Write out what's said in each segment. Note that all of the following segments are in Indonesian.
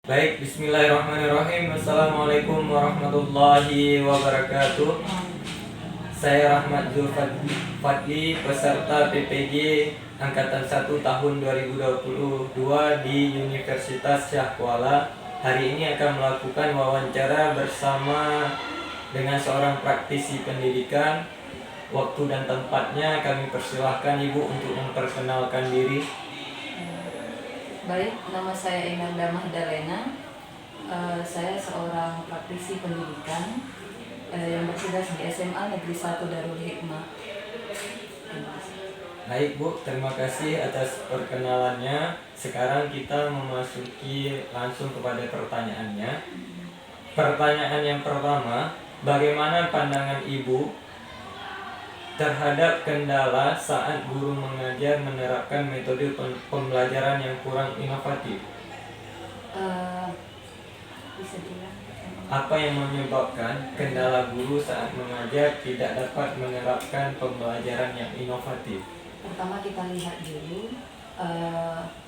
Baik, bismillahirrahmanirrahim. Assalamualaikum warahmatullahi wabarakatuh. Saya Rahmat Zulfadli, peserta PPG Angkatan 1 tahun 2022 di Universitas Syah Kuala. Hari ini akan melakukan wawancara bersama dengan seorang praktisi pendidikan. Waktu dan tempatnya kami persilahkan Ibu untuk memperkenalkan diri. Baik, nama saya Inanda Mahdalena. Saya seorang praktisi pendidikan yang bertugas di SMA Negeri 1 Darul Hikmah. Baik Bu, terima kasih atas perkenalannya. Sekarang kita memasuki langsung kepada pertanyaannya. Pertanyaan yang pertama, bagaimana pandangan Ibu terhadap kendala saat guru mengajar menerapkan metode pembelajaran yang kurang inovatif? Bisa bilang Apa yang menyebabkan kendala guru saat mengajar tidak dapat menerapkan pembelajaran yang inovatif? pertama kita lihat dulu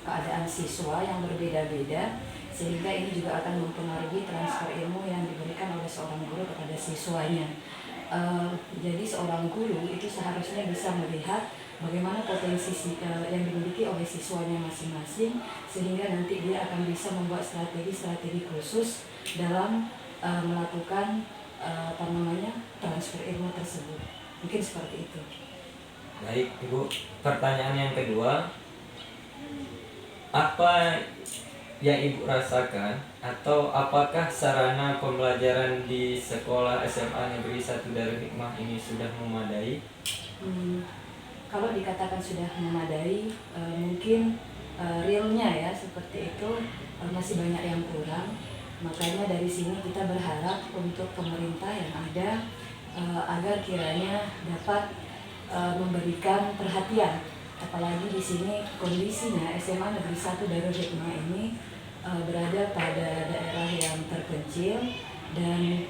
keadaan siswa yang berbeda-beda, sehingga ini juga akan mempengaruhi transfer ilmu yang diberikan oleh seorang guru kepada siswanya. Jadi seorang guru itu seharusnya bisa melihat bagaimana potensi yang dimiliki oleh siswanya masing-masing, sehingga nanti dia akan bisa membuat strategi-strategi khusus dalam melakukan transfer ilmu tersebut. Mungkin seperti itu. Baik Ibu, pertanyaan yang kedua, apa yang Ibu rasakan atau apakah sarana pembelajaran di sekolah SMA Negeri 1 Darul Hikmah ini sudah memadai? Kalau dikatakan sudah memadai, mungkin realnya ya seperti itu masih banyak yang kurang. Makanya dari sini kita berharap untuk pemerintah yang ada agar kiranya dapat memberikan perhatian. Apalagi di sini kondisinya SMA Negeri 1 Darul Hikmah ini berada pada daerah yang terpencil dan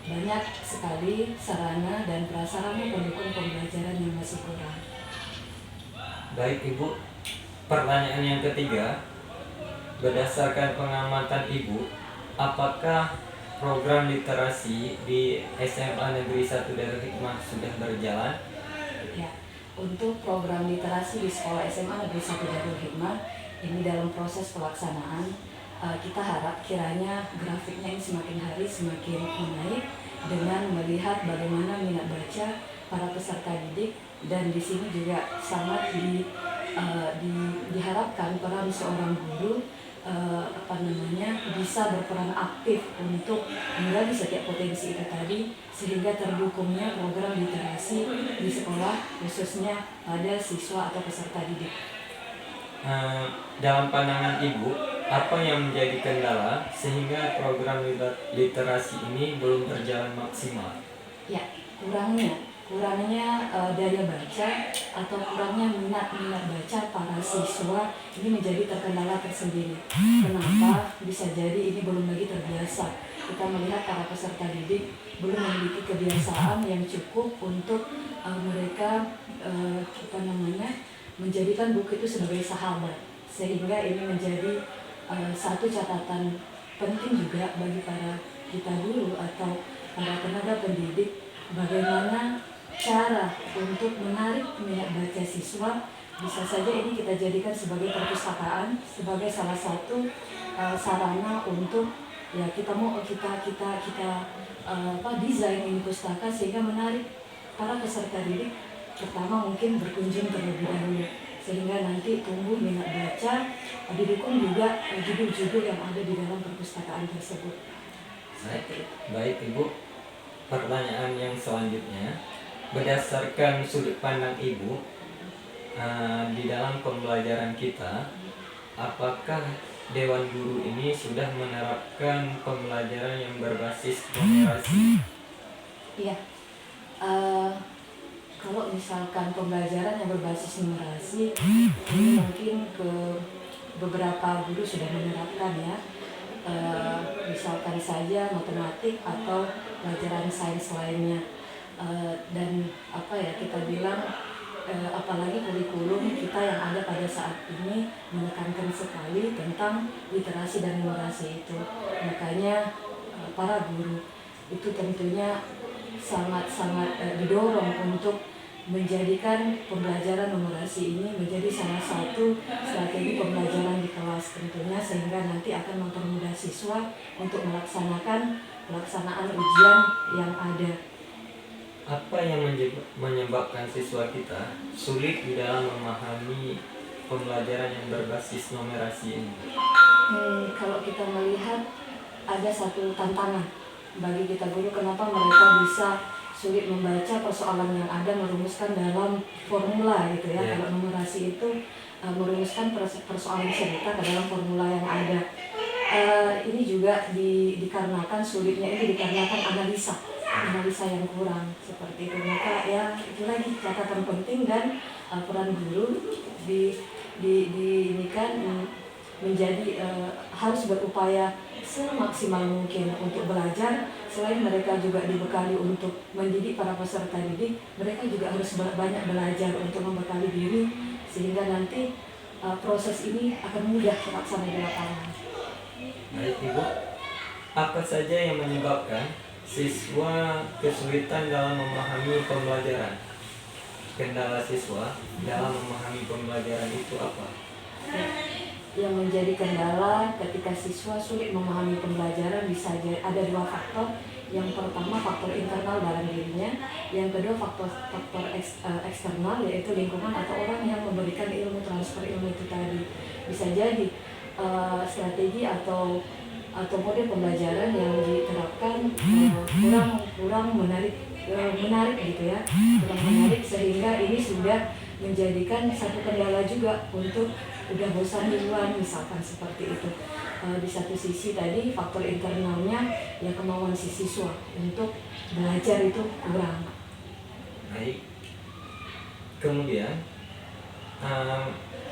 banyak sekali sarana dan prasarana pendukung pembelajaran yang masih kurang. Baik Ibu, pertanyaan yang ketiga, berdasarkan pengamatan Ibu, apakah program literasi di SMA Negeri 1 Darul Hikmah sudah berjalan? Ya, untuk program literasi di sekolah SMA Negeri 1 Darul Hikmah ini dalam proses pelaksanaan. Kita harap kiranya grafiknya ini semakin hari semakin menaik dengan melihat bagaimana minat baca para peserta didik, dan di sini juga sangat diharapkan peran seorang guru bisa berperan aktif untuk menggali setiap potensi itu tadi, sehingga terdukungnya program literasi di sekolah khususnya pada siswa atau peserta didik. Dalam pandangan Ibu, apa yang menjadi kendala sehingga program literasi ini belum berjalan maksimal? Ya, kurangnya daya baca atau kurangnya minat baca para siswa ini menjadi terkendala tersendiri. Kenapa? Bisa jadi ini belum lagi terbiasa. Kita melihat para peserta didik belum memiliki kebiasaan yang cukup untuk mereka menjadikan buku itu sebagai sahabat, sehingga ini menjadi satu catatan penting juga bagi para kita guru atau para tenaga pendidik, bagaimana cara untuk menarik minat baca siswa. Bisa saja ini kita jadikan sebagai perpustakaan, sebagai salah satu sarana untuk ya kita desain ini pustaka sehingga menarik para peserta didik. Pertama mungkin berkunjung terlebih dahulu, sehingga nanti tumbuh minat baca, didukung juga judul-judul yang ada di dalam perpustakaan tersebut. Baik Ibu, pertanyaan yang selanjutnya, berdasarkan sudut pandang Ibu di dalam pembelajaran kita, apakah Dewan Guru ini sudah menerapkan pembelajaran yang berbasis numerasi? Iya. Kalau misalkan pembelajaran yang berbasis numerasi, ini mungkin ke beberapa guru sudah menerapkan ya. Misalkan saja matematik atau pelajaran sains lainnya. Dan kita bilang apalagi kurikulum kita kita yang ada pada saat ini menekankan sekali tentang literasi dan numerasi itu. Makanya para guru itu tentunya sangat-sangat didorong untuk menjadikan pembelajaran numerasi ini menjadi salah satu strategi pembelajaran di kelas tentunya, sehingga nanti akan mempermudah siswa untuk pelaksanaan ujian yang ada. Apa yang menyebabkan siswa kita sulit di dalam memahami pembelajaran yang berbasis numerasi ini? Kalau kita melihat ada satu tantangan bagi kita guru, kenapa mereka bisa sulit membaca persoalan yang ada, merumuskan dalam formula gitu ya. Kalau numerasi itu merumuskan persoalan cerita ke dalam formula yang ada. Ini juga dikarenakan sulitnya ini dikarenakan analisa yang kurang seperti itu. Maka ya itu lagi catatan penting, dan peran guru ini kan menjadi harus berupaya semaksimal mungkin untuk belajar. Selain mereka juga dibekali untuk mendidik para peserta didik, mereka juga harus banyak belajar untuk membekali diri, sehingga nanti proses ini akan mudah terlaksana di lapangan. Baik Ibu, apa saja yang menyebabkan siswa kesulitan dalam memahami pembelajaran? Kendala siswa dalam memahami pembelajaran itu apa? Yang menjadi kendala ketika siswa sulit memahami pembelajaran bisa ada dua faktor. Yang pertama faktor internal dalam dirinya, yang kedua faktor eksternal, yaitu lingkungan atau orang yang memberikan ilmu, transfer ilmu itu tadi. Bisa jadi strategi atau model pembelajaran yang diterapkan kurang menarik gitu ya, kurang menarik, sehingga ini sudah menjadikan satu kendala juga untuk udah bosan duluan misalkan seperti itu. Di satu sisi tadi faktor internalnya ya, kemauan si siswa untuk belajar itu kurang. Baik. Kemudian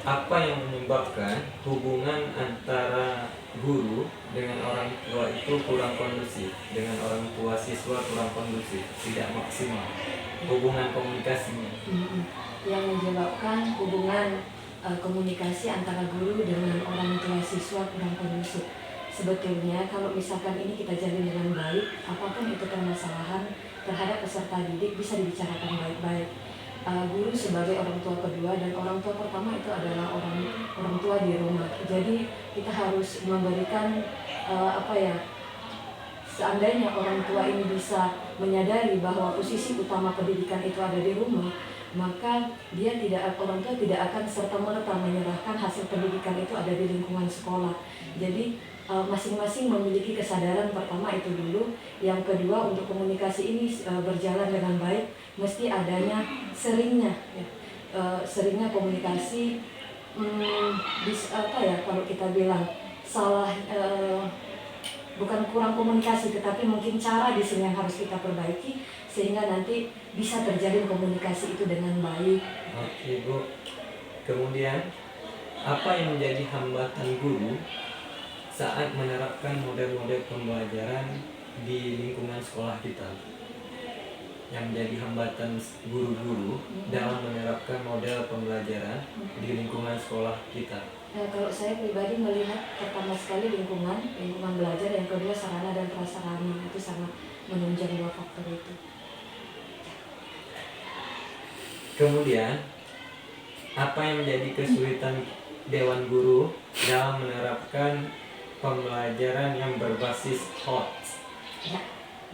apa yang menyebabkan hubungan antara guru dengan orang tua itu kurang kondusif, dengan orang tua siswa kurang kondusif, tidak maksimal hubungan komunikasinya? Yang menyebabkan hubungan komunikasi antara guru dengan orang tua siswa kurang kondusif. Sebetulnya kalau misalkan ini kita jalin dengan baik, apapun itu permasalahan terhadap peserta didik bisa dibicarakan baik-baik. Guru sebagai orang tua kedua, dan orang tua pertama itu adalah orang tua di rumah. Jadi kita harus memberikan seandainya orang tua ini bisa menyadari bahwa posisi utama pendidikan itu ada di rumah, maka orang tua tidak akan serta-merta menyerahkan hasil pendidikan itu ada di lingkungan sekolah. Jadi masing-masing memiliki kesadaran pertama itu dulu. Yang kedua, untuk komunikasi ini berjalan dengan baik, mesti adanya seringnya komunikasi. Kalau kita bilang salah, bukan kurang komunikasi, tetapi mungkin cara di sini yang harus kita perbaiki sehingga nanti bisa terjalin komunikasi itu dengan baik. Oke Bu. Kemudian apa yang menjadi hambatan guru saat menerapkan model-model pembelajaran di lingkungan sekolah kita? Yang menjadi hambatan guru-guru dalam menerapkan model pembelajaran di lingkungan sekolah kita? Kalau saya pribadi melihat pertama sekali lingkungan belajar, yang kedua sarana dan prasarana, itu sangat menunjang dua faktor itu. Kemudian apa yang menjadi kesulitan Dewan Guru dalam menerapkan pembelajaran yang berbasis HOT? Ya,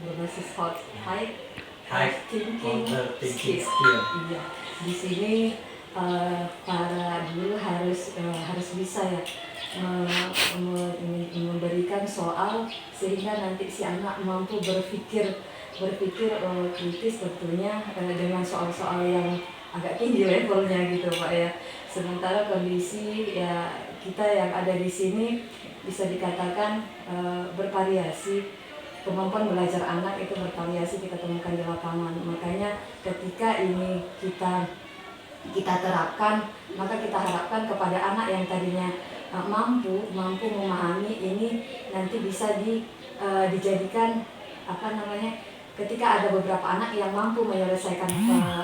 berbasis HOT, high thinking skill. Iya, di sini para guru harus bisa ya memberikan soal sehingga nanti si anak mampu berpikir kritis tentunya dengan soal-soal yang agak tinggi levelnya gitu Pak ya. Sementara kondisi ya kita yang ada di sini bisa dikatakan bervariasi. Kemampuan belajar anak itu bervariasi kita temukan di lapangan. Makanya ketika ini kita terapkan, maka kita harapkan kepada anak yang tadinya mampu memahami ini nanti bisa dijadikan ketika ada beberapa anak yang mampu menyelesaikan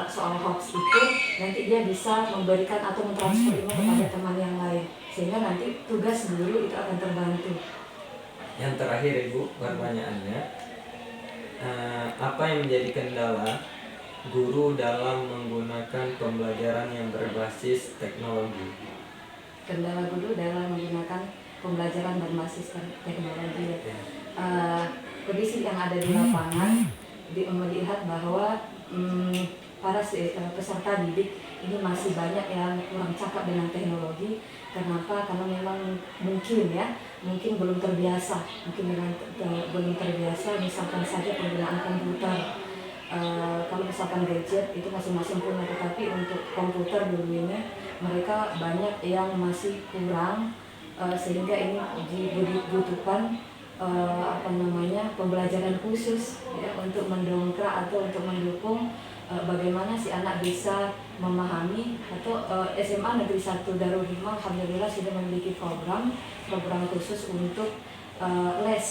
soal hoax itu, nanti dia bisa memberikan atau mentransfer ilmu kepada teman yang lain, sehingga nanti tugas guru itu akan terbantu. Yang terakhir Ibu, pertanyaannya, apa yang menjadi kendala guru dalam menggunakan pembelajaran yang berbasis teknologi? Kendala guru dalam menggunakan pembelajaran berbasis teknologi. Kondisi yang ada di lapangan melihat bahwa para peserta didik ini masih banyak yang kurang cakap dengan teknologi. Kenapa? Karena memang mungkin belum terbiasa, belum terbiasa misalkan saja penggunaan komputer. Kalau misalkan gadget itu masing-masing punya, tetapi untuk komputer dulu ini mereka banyak yang masih kurang, sehingga ini dibutuhkan pembelajaran khusus ya, untuk mendongkrak atau untuk mendukung bagaimana si anak bisa memahami. Atau SMA Negeri 1 Darul Hikmah alhamdulillah sudah memiliki program khusus untuk les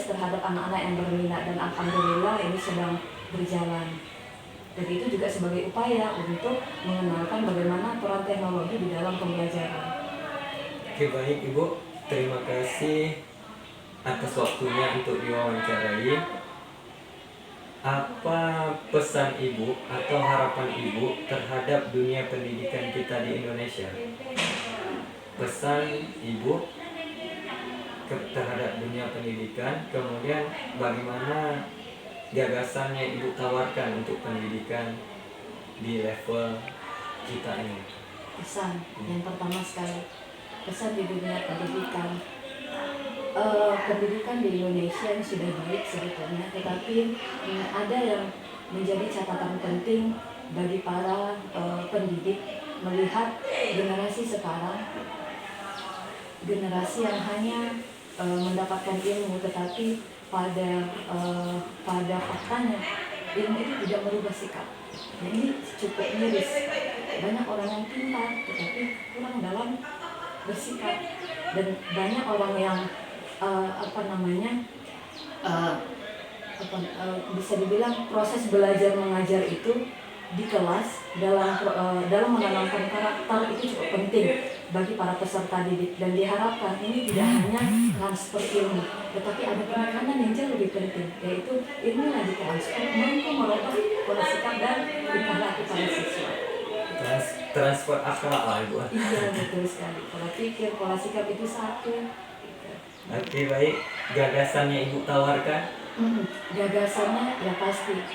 terhadap anak-anak yang berminat, dan alhamdulillah ini sedang berjalan. Dan itu juga sebagai upaya untuk mengenalkan bagaimana peran teknologi di dalam pembelajaran. Oke, baik Ibu, terima kasih atas waktunya untuk diwawancarai. Apa pesan Ibu atau harapan Ibu terhadap dunia pendidikan kita di Indonesia? Pesan Ibu terhadap dunia pendidikan, kemudian bagaimana gagasannya Ibu tawarkan untuk pendidikan di level kita ini? Pesan yang pertama sekali, pesan di dunia pendidikan. Pendidikan di Indonesia ini sudah baik sebetulnya, tetapi ada yang menjadi catatan penting bagi para pendidik melihat generasi sekarang, generasi yang hanya mendapatkan ilmu, tetapi pada faktanya ilmu itu tidak merubah sikap. Nah, ini cukup miris. Banyak orang yang pintar tetapi kurang dalam bersikap, dan banyak orang yang bisa dibilang proses belajar mengajar itu di kelas dalam menanamkan karakter itu cukup penting bagi para peserta didik, dan diharapkan ini tidak hanya transfer ilmu, tetapi ada penekanan yang jauh lebih penting, yaitu ilmu yang ditransfer mampu merubah pola sikap dan tingkah laku para siswa. Transfer akhlak lah Ibu. Iya, betul sekali. Pola pikir, pola sikap itu satu. Oke, baik. Gagasannya Ibu tawarkan? Gagasannya ya pasti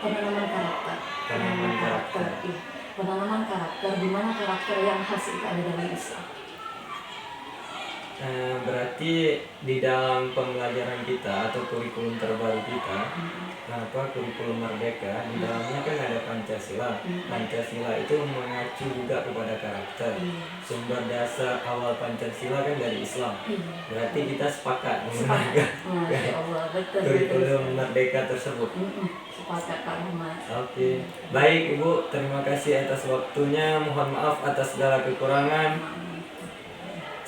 penanaman karakter. Iya. Penanaman karakter, di mana karakter yang khas itu ada dalam Islam. Berarti di dalam pembelajaran kita atau kurikulum terbaru kita, kurikulum Merdeka, di dalamnya kan ada Pancasila. Pancasila itu mengacu juga kepada karakter. Sumber dasar awal Pancasila kan dari Islam. Berarti kita sepakat menggunakan kurikulum Merdeka tersebut. Sepakat Pak Muhammad. Oke, baik Ibu, terima kasih atas waktunya. Mohon maaf atas segala kekurangan.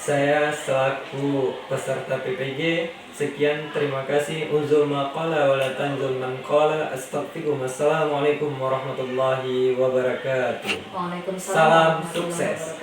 Saya selaku peserta PPG, sekian, terima kasih. Unzul maqala wa la tanzul man qala. Astaghfirukum. Assalamualaikum warahmatullahi wabarakatuh. Waalaikumsalam. Salam sukses.